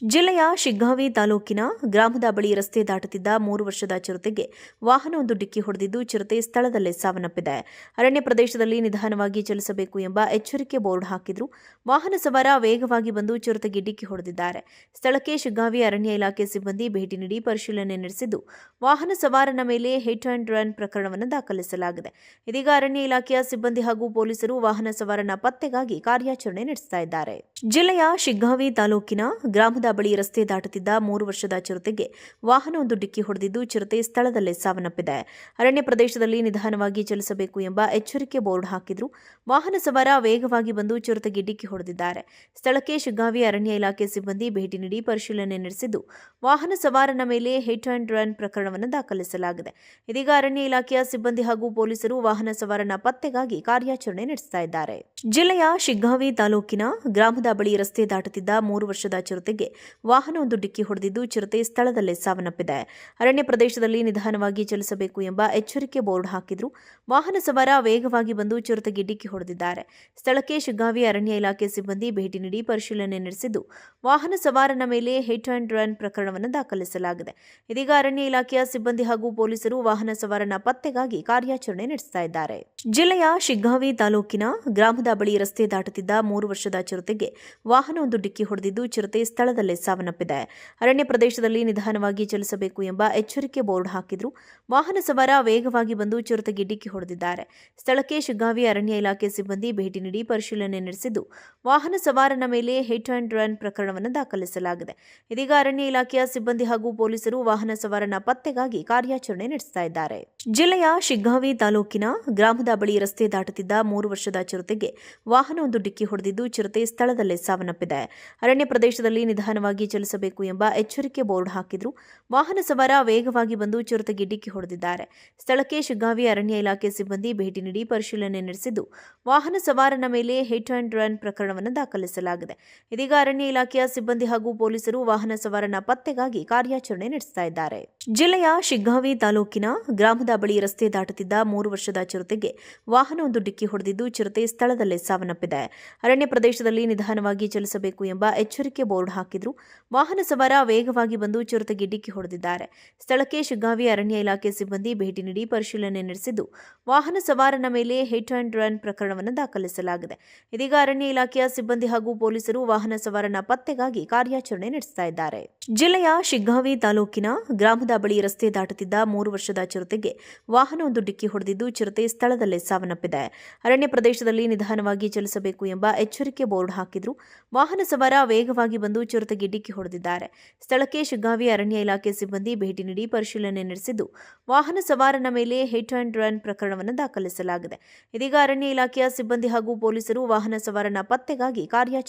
ಜಿಲ್ಲೆಯ ಶಿಗ್ಗಾಂವಿ ತಾಲೂಕಿನ ಗ್ರಾಮದ ಬಳಿ ರಸ್ತೆ ದಾಟುತ್ತಿದ್ದ 3 ವರ್ಷದ ಚಿರತೆಗೆ ವಾಹನವೊಂದು ಡಿಕ್ಕಿ ಹೊಡೆದಿದ್ದು ಚಿರತೆ ಸ್ಥಳದಲ್ಲೇ ಸಾವನ್ನಪ್ಪಿದೆ. ಅರಣ್ಯ ಪ್ರದೇಶದಲ್ಲಿ ನಿಧಾನವಾಗಿ ಚಲಿಸಬೇಕು ಎಂಬ ಎಚ್ಚರಿಕೆ ಬೋರ್ಡ್ ಹಾಕಿದ್ರು. ವಾಹನ ಸವಾರ ವೇಗವಾಗಿ ಬಂದು ಚಿರತೆಗೆ ಡಿಕ್ಕಿ ಹೊಡೆದಿದ್ದಾರೆ. ಸ್ಥಳಕ್ಕೆ ಶಿಗ್ಗಾಂವಿ ಅರಣ್ಯ ಇಲಾಖೆ ಸಿಬ್ಬಂದಿ ಭೇಟಿ ನೀಡಿ ಪರಿಶೀಲನೆ ನಡೆಸಿದ್ದು, ವಾಹನ ಸವಾರನ ಮೇಲೆ ಹಿಟ್ ಅಂಡ್ ರನ್ ಪ್ರಕರಣವನ್ನು ದಾಖಲಿಸಲಾಗಿದೆ. ಇದೀಗ ಅರಣ್ಯ ಇಲಾಖೆಯ ಸಿಬ್ಬಂದಿ ಹಾಗೂ ಪೊಲೀಸರು ವಾಹನ ಸವಾರನ ಪತ್ತೆಗಾಗಿ ಕಾರ್ಯಾಚರಣೆ ನಡೆಸ್ತಾ ಇದ್ದಾರೆ. ಜಿಲ್ಲೆಯ ಶಿಗ್ಗಾಂವಿ ತಾಲೂಕಿನ ಗ್ರಾಮದ ಬಳಿ ರಸ್ತೆ ದಾಟುತ್ತಿದ್ದ 3 ವರ್ಷದ ಚಿರತೆಗೆ ವಾಹನವೊಂದು ಡಿಕ್ಕಿ ಹೊಡೆದಿದ್ದು ಚಿರತೆ ಸ್ಥಳದಲ್ಲೇ ಸಾವನ್ನಪ್ಪಿದೆ. ಅರಣ್ಯ ಪ್ರದೇಶದಲ್ಲಿ ನಿಧಾನವಾಗಿ ಚಲಿಸಬೇಕು ಎಂಬ ಎಚ್ಚರಿಕೆ ಬೋರ್ಡ್ ಹಾಕಿದ್ರು. ವಾಹನ ಸವಾರ ವೇಗವಾಗಿ ಬಂದು ಚಿರತೆಗೆ ಡಿಕ್ಕಿ ಹೊಡೆದಿದ್ದಾರೆ. ಸ್ಥಳಕ್ಕೆ ಶಿಗ್ಗಾಂವಿ ಅರಣ್ಯ ಇಲಾಖೆ ಸಿಬ್ಬಂದಿ ಭೇಟಿ ನೀಡಿ ಪರಿಶೀಲನೆ ನಡೆಸಿದ್ದು, ವಾಹನ ಸವಾರನ ಮೇಲೆ ಹಿಟ್ ಅಂಡ್ ರನ್ ಪ್ರಕರಣವನ್ನು ದಾಖಲಿಸಲಾಗಿದೆ. ಇದೀಗ ಅರಣ್ಯ ಇಲಾಖೆಯ ಸಿಬ್ಬಂದಿ ಹಾಗೂ ಪೊಲೀಸರು ವಾಹನ ಸವಾರನ ಪತ್ತೆಗಾಗಿ ಕಾರ್ಯಾಚರಣೆ ನಡೆಸ್ತಾ ಇದ್ದಾರೆ. ಜಿಲ್ಲೆಯ ಶಿಗ್ಗಾಂವಿ ತಾಲೂಕಿನ ಗ್ರಾಮದ ಬಳಿ ರಸ್ತೆ ದಾಟುತ್ತಿದ್ದ 3 ವರ್ಷದ ಚಿರತೆಗೆ ವಾಹನವೊಂದು ಡಿಕ್ಕಿ ಹೊಡೆದಿದ್ದು ಚಿರತೆ ಸ್ಥಳದಲ್ಲೇ ಸಾವನ್ನಪ್ಪಿದೆ. ಅರಣ್ಯ ಪ್ರದೇಶದಲ್ಲಿ ನಿಧಾನವಾಗಿ ಚಲಿಸಬೇಕು ಎಂಬ ಎಚ್ಚರಿಕೆ ಬೋರ್ಡ್ ಹಾಕಿದ್ರು. ವಾಹನ ಸವಾರ ವೇಗವಾಗಿ ಬಂದು ಚಿರತೆಗೆ ಡಿಕ್ಕಿ ಹೊಡೆದಿದ್ದಾರೆ. ಸ್ಥಳಕ್ಕೆ ಶಿಗ್ಗಾಂವಿ ಅರಣ್ಯ ಇಲಾಖೆ ಸಿಬ್ಬಂದಿ ಭೇಟಿ ನೀಡಿ ಪರಿಶೀಲನೆ ನಡೆಸಿದ್ದು, ವಾಹನ ಸವಾರನ ಮೇಲೆ ಹಿಟ್ ಅಂಡ್ ರನ್ ಪ್ರಕರಣವನ್ನು ದಾಖಲಿಸಲಾಗಿದೆ. ಇದೀಗ ಅರಣ್ಯ ಇಲಾಖೆಯ ಸಿಬ್ಬಂದಿ ಹಾಗೂ ಪೊಲೀಸರು ವಾಹನ ಸವಾರನ ಪತ್ತೆಗಾಗಿ ಕಾರ್ಯಾಚರಣೆ ನಡೆಸ್ತಾ ಇದ್ದಾರೆ. ಜಿಲ್ಲೆಯ ಶಿಗ್ಗಾಂವಿ ತಾಲೂಕಿನ ಗ್ರಾಮದ ಬಳಿ ರಸ್ತೆ ದಾಟುತ್ತಿದ್ದ 3 ವರ್ಷದ ಚಿರತೆಗೆ ವಾಹನವೊಂದು ಡಿಕ್ಕಿ ಹೊಡೆದಿದ್ದು ಚಿರತೆ ಸ್ಥಳದಲ್ಲೇ ಸಾವನ್ನಪ್ಪಿದೆ. ಅರಣ್ಯ ಪ್ರದೇಶದಲ್ಲಿ ನಿಧಾನವಾಗಿ ಚಲಿಸಬೇಕು ಎಂಬ ಎಚ್ಚರಿಕೆ ಬೋರ್ಡ್ ಹಾಕಿದ್ರು. ವಾಹನ ಸವಾರ ವೇಗವಾಗಿ ಬಂದು ಚಿರತೆಗೆ ಡಿಕ್ಕಿ ಹೊಡೆದಿದ್ದಾರೆ. ಸ್ಥಳಕ್ಕೆ ಶಿಗ್ಗಾಂವಿ ಅರಣ್ಯ ಇಲಾಖೆ ಸಿಬ್ಬಂದಿ ಭೇಟಿ ನೀಡಿ ಪರಿಶೀಲನೆ ನಡೆಸಿದ್ದು, ವಾಹನ ಸವಾರನ ಮೇಲೆ ಹಿಟ್ ಅಂಡ್ ರನ್ ಪ್ರಕರಣವನ್ನು ದಾಖಲಿಸಲಾಗಿದೆ. ಇದೀಗ ಅರಣ್ಯ ಇಲಾಖೆಯ ಸಿಬ್ಬಂದಿ ಹಾಗೂ ಪೊಲೀಸರು ವಾಹನ ಸವಾರನ ಪತ್ತೆಗಾಗಿ ಕಾರ್ಯಾಚರಣೆ ನಡೆಸ್ತಾ ಇದ್ದಾರೆ. ಜಿಲ್ಲೆಯ ಶಿಗ್ಗಾಂವಿ ತಾಲೂಕಿನ ಗ್ರಾಮದ ಬಳಿ ರಸ್ತೆ ದಾಟುತ್ತಿದ್ದ 3 ವರ್ಷದ ಚಿರತೆಗೆ ವಾಹನವೊಂದು ಡಿಕ್ಕಿ ಹೊಡೆದಿದ್ದು ಚಿರತೆ ಸ್ಥಳದಲ್ಲೇ ಸಾವನ್ನಪ್ಪಿದೆ. ಅರಣ್ಯ ಪ್ರದೇಶದಲ್ಲಿ ನಿಧಾನವಾಗಿ ಚಲಿಸಬೇಕು ಎಂಬ ಎಚ್ಚರಿಕೆ ಬೋರ್ಡ್ ಹಾಕಿದ್ರು. ವಾಹನ ಸವಾರ ವೇಗವಾಗಿ ಬಂದು ಚಿರತೆಗೆ ಡಿಕ್ಕಿ ಹೊಡೆದಿದ್ದಾರೆ. ಸ್ಥಳಕ್ಕೆ ಶಿಗ್ಗಾಂವಿ ಅರಣ್ಯ ಇಲಾಖೆ ಸಿಬ್ಬಂದಿ ಭೇಟಿ ನೀಡಿ ಪರಿಶೀಲನೆ ನಡೆಸಿದ್ದು, ವಾಹನ ಸವಾರನ ಮೇಲೆ ಹಿಟ್ ಅಂಡ್ ರನ್ ಪ್ರಕರಣವನ್ನು ದಾಖಲಿಸಲಾಗಿದೆ. ಇದೀಗ ಅರಣ್ಯ ಇಲಾಖೆಯ ಸಿಬ್ಬಂದಿ ಹಾಗೂ ಪೊಲೀಸರು ವಾಹನ ಸವಾರನ ಪತ್ತೆಗಾಗಿ ಕಾರ್ಯಾಚರಣೆ ನಡೆಸ್ತಾ ಇದ್ದಾರೆ. ಜಿಲ್ಲೆಯ ಶಿಗ್ಗಾಂವಿ ತಾಲೂಕಿನ ಗ್ರಾಮದ ಬಳಿ ರಸ್ತೆ ದಾಟುತ್ತಿದ್ದ 3 ವರ್ಷದ ಚಿರತೆಗೆ ವಾಹನವೊಂದು ಡಿಕ್ಕಿ ಹೊಡೆದಿದ್ದು ಚಿರತೆ ಸ್ಥಳದಲ್ಲೇ ಸಾವನ್ನಪ್ಪಿದೆ. ಅರಣ್ಯ ಪ್ರದೇಶದಲ್ಲಿ ನಿಧಾನವಾಗಿ ಚಲಿಸಬೇಕು ಎಂಬ ಎಚ್ಚರಿಕೆ ಬೋರ್ಡ್ ಹಾಕಿದ್ರು. ವಾಹನ ಸವಾರ ವೇಗವಾಗಿ ಬಂದು ಚಿರತೆಗೆ ಡಿಕ್ಕಿ ಹೊಡೆದಿದ್ದಾರೆ. ಸ್ಥಳಕ್ಕೆ ಶಿಗ್ಗಾಂವಿ ಅರಣ್ಯ ಇಲಾಖೆ ಸಿಬ್ಬಂದಿ ಭೇಟಿ ನೀಡಿ ಪರಿಶೀಲನೆ ನಡೆಸಿದ್ದು, ವಾಹನ ಸವಾರನ ಮೇಲೆ ಹಿಟ್ ಅಂಡ್ ರನ್ ಪ್ರಕರಣವನ್ನು ದಾಖಲಿಸಲಾಗಿದೆ. ಇದೀಗ ಅರಣ್ಯ ಇಲಾಖೆಯ ಸಿಬ್ಬಂದಿ ಹಾಗೂ ಪೊಲೀಸರು ವಾಹನ ಸವಾರನ ಪತ್ತೆಗಾಗಿ ಕಾರ್ಯಾಚರಣೆ ನಡೆಸ್ತಾ ಇದ್ದಾರೆ. ಜಿಲ್ಲೆಯ ಶಿಗ್ಗಾಂವಿ ತಾಲೂಕಿನ ಗ್ರಾಮದ ಬಳಿ ರಸ್ತೆ ದಾಟುತ್ತಿದ್ದ 3 ವರ್ಷದ ಚಿರತೆಗೆ ವಾಹನವೊಂದು ಡಿಕ್ಕಿ ಹೊಡೆದಿದ್ದು ಚಿರತೆ ಸ್ಥಳದಲ್ಲೇ ಸಾವನ್ನಪ್ಪಿದೆ. ಅರಣ್ಯ ಪ್ರದೇಶದಲ್ಲಿ ನಿಧಾನವಾಗಿ ಚಲಿಸಬೇಕು ಎಂಬ ಎಚ್ಚರಿಕೆ ಬೋರ್ಡ್ ಹಾಕಿದ್ರು. ವಾಹನ ಸವಾರ ವೇಗವಾಗಿ ಬಂದು ಚಿರತೆಗೆ ಡಿಕ್ಕಿ ಹೊಡೆದಿದ್ದಾರೆ. ಸ್ಥಳಕ್ಕೆ ಶಿಗ್ಗಾಂವಿ ಅರಣ್ಯ ಇಲಾಖೆ ಸಿಬ್ಬಂದಿ ಭೇಟಿ ನೀಡಿ ಪರಿಶೀಲನೆ ನಡೆಸಿದ್ದು, ವಾಹನ ಸವಾರನ ಮೇಲೆ ಹಿಟ್ ಅಂಡ್ ರನ್ ಪ್ರಕರಣವನ್ನು ದಾಖಲಿಸಲಾಗಿದೆ. ಇದೀಗ ಅರಣ್ಯ ಇಲಾಖೆಯ ಸಿಬ್ಬಂದಿ ಹಾಗೂ ಪೊಲೀಸರು ವಾಹನ ಸವಾರನ ಪತ್ತೆಗಾಗಿ ಕಾರ್ಯಾಚರಣೆ